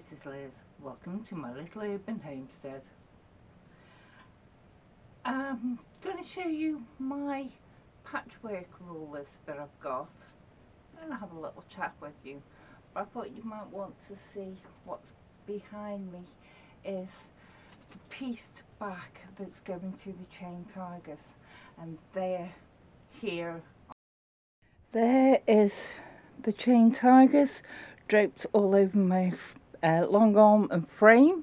this is Liz. Welcome to my little urban homestead. I'm going to show you my patchwork rulers that I've got and have a little chat with you. But I thought you might want to see what's behind me is the pieced back that's going to the chain tigers, and they're here. There is the chain tigers draped all over my long arm and frame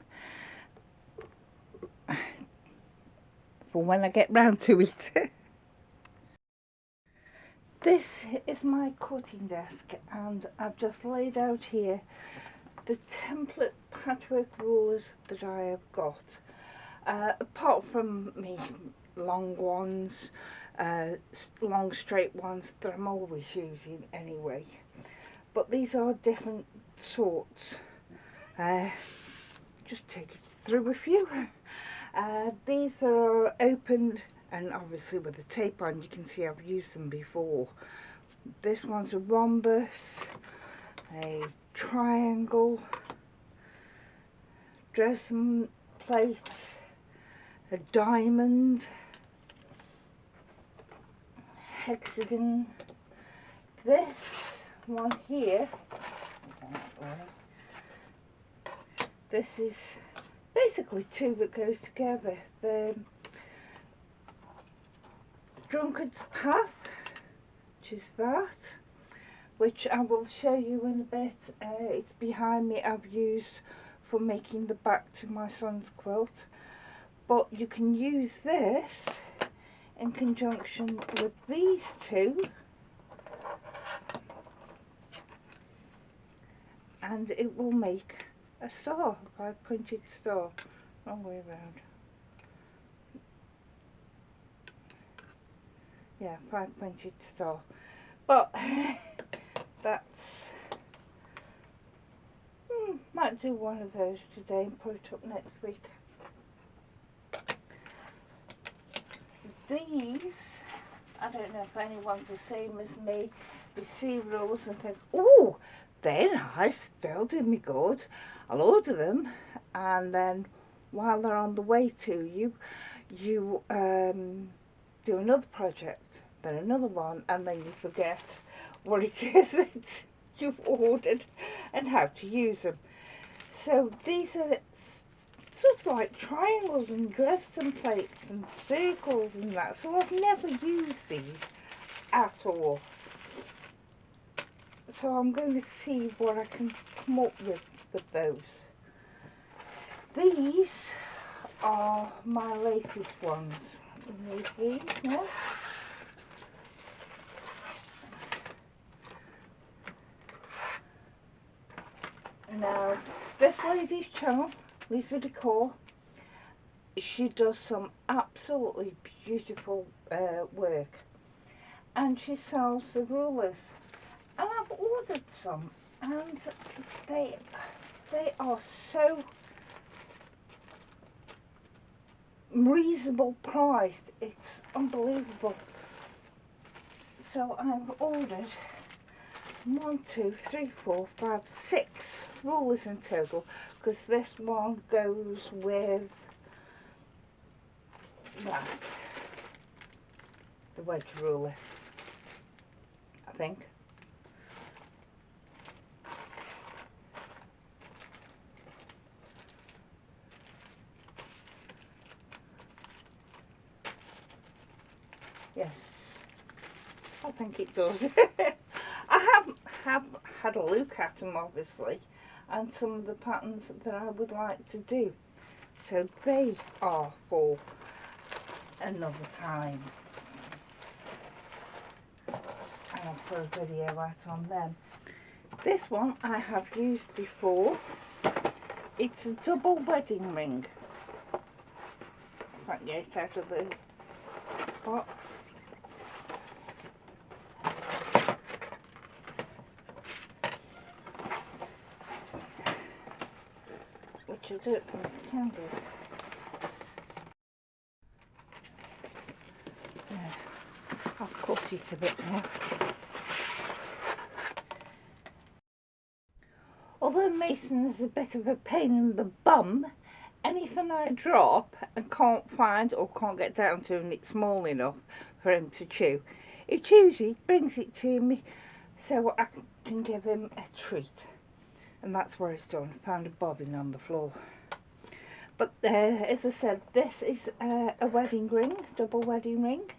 for when I get round to it. This is my cutting desk, and I've just laid out here the template patchwork rulers that I have got. Apart from me long ones, long straight ones that I'm always using anyway. But these are different sorts. Just take it through a few. These are opened, and obviously with the tape on you can see I've used them before. This one's a rhombus, a triangle, dressing plate, a diamond, hexagon. This one here, this is basically two that goes together. The drunkard's path, which is that, which I will show you in a bit. It's behind me. I've used for making the back to my son's quilt, but you can use this in conjunction with these two, and it will make a star, a 5-pointed star. Wrong way around. Yeah, 5-pointed star. But that's might do one of those today and put it up next week. These, I don't know if anyone's the same as me. They see rules and think, oh, they're nice, they'll do me good. I'll order them, and then while they're on the way to you, you do another project, then another one, and then you forget what it is that you've ordered and how to use them. So these are sort of like triangles and dressing plates and circles and that, so I've never used these at all. So I'm going to see what I can come up with those. These are my latest ones. Remove these now. Now, this lady's channel, Lisa Decor, she does some absolutely beautiful work, and she sells the rulers, and I've ordered some, and they are so reasonable priced, it's unbelievable. So I've ordered 1, 2, 3, 4, 5, 6 rulers in total, because this one goes with that, the wedge ruler, I think. Yes, I think it does. I have had a look at them, obviously, and some of the patterns that I would like to do. So they are for another time. And I'll put a video out on them. This one I have used before. It's a double wedding ring. I can't get it out of the box. Which I don't think I can do. Yeah, I've cut it a bit now. Although Mason is a bit of a pain in the bum, anything I drop and can't find or can't get down to and it's small enough for him to chew, he chews it, brings it to me so I can give him a treat. And that's what he's done. Found a bobbin on the floor. But as I said, this is a wedding ring, double wedding ring.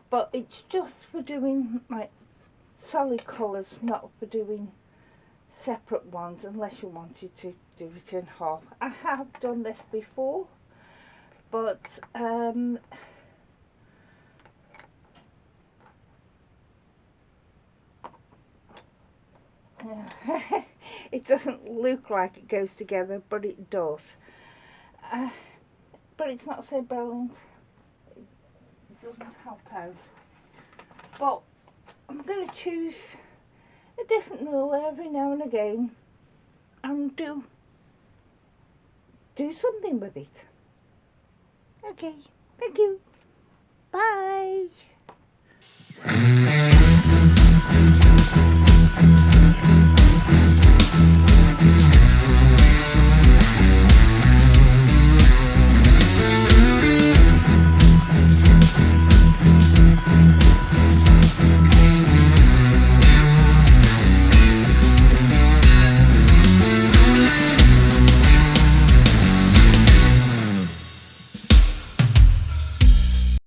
But it's just for doing like solid colours, not for doing separate ones unless you wanted to do it in half. I have done this before, but it doesn't look like it goes together, but it does. But it's not so brilliant. It doesn't help out. But I'm going to choose a different rule every now and again and do something with it. Okay, thank you. Bye.